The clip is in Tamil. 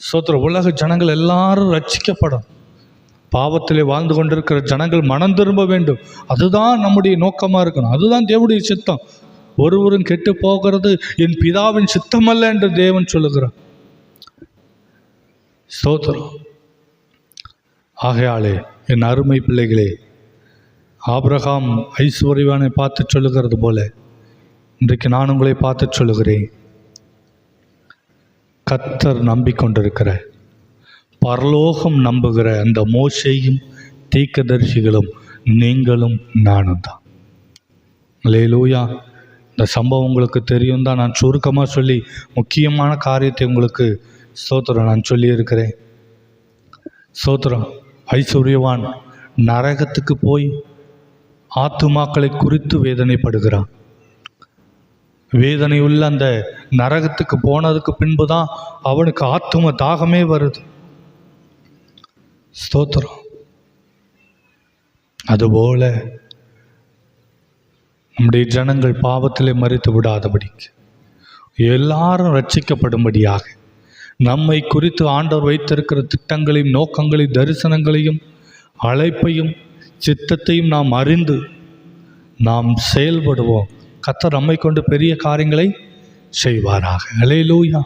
ஸ்தோத்திரம். உலக ஜனங்கள் எல்லாரும் ரட்சிக்கப்படும். பாவத்திலே வாழ்ந்து கொண்டிருக்கிற ஜனங்கள் மனம் திரும்ப வேண்டும். அதுதான் நம்முடைய நோக்கமாக இருக்கணும். அதுதான் தேவனுடைய சித்தம். ஒருவரும் கெட்டு போகிறது என் பிதாவின் சித்தம் அல்ல என்று தேவன் சொல்லுகிறார். ஸ்தோத்திரம். ஆகையாலே என் அருமை பிள்ளைகளே, ஆபிரகாம் ஐஸ்வர்யவானை பார்த்து சொல்லுகிறது போல இன்றைக்கு நான் உங்களை பார்த்து சொல்லுகிறேன். கர்த்தர் நம்பிக்கொண்டிருக்கிற, பரலோகம் நம்புகிற அந்த மோசேயும் தீர்க்கதரிசிகளும் நீங்களும் நானும் தான். அல்லேலூயா. இந்த சம்பவம் உங்களுக்கு தெரியும் தான். நான் சுருக்கமாக சொல்லி முக்கியமான காரியத்தை உங்களுக்கு ஸ்தோத்திரம் நான் சொல்லியிருக்கிறேன். ஸ்தோத்திரம். ஐஸ்வர்யவான் நரகத்துக்கு போய் ஆத்துமாக்களை குறித்து வேதனைப்படுகிறான். வேதனையுள்ள அந்த நரகத்துக்கு போனதுக்கு பின்பு தான் அவனுக்கு ஆத்தும தாகமே வருது. ஸ்தோத்திரம். அதுபோல நம்முடைய ஜனங்கள் பாவத்திலே மரித்து விடாதபடிக்கு, எல்லாரும் ரட்சிக்கப்படும்படியாக நம்மை குறித்து ஆண்டவர் வைத்திருக்கிற திட்டங்களையும் நோக்கங்களையும் தரிசனங்களையும் அழைப்பையும் சித்தத்தையும் நாம் அறிந்து நாம் செயல்படுவோம். கர்த்தர் நம்மை கொண்டு பெரிய காரியங்களை செய்வாராக. அல்லேலூயா.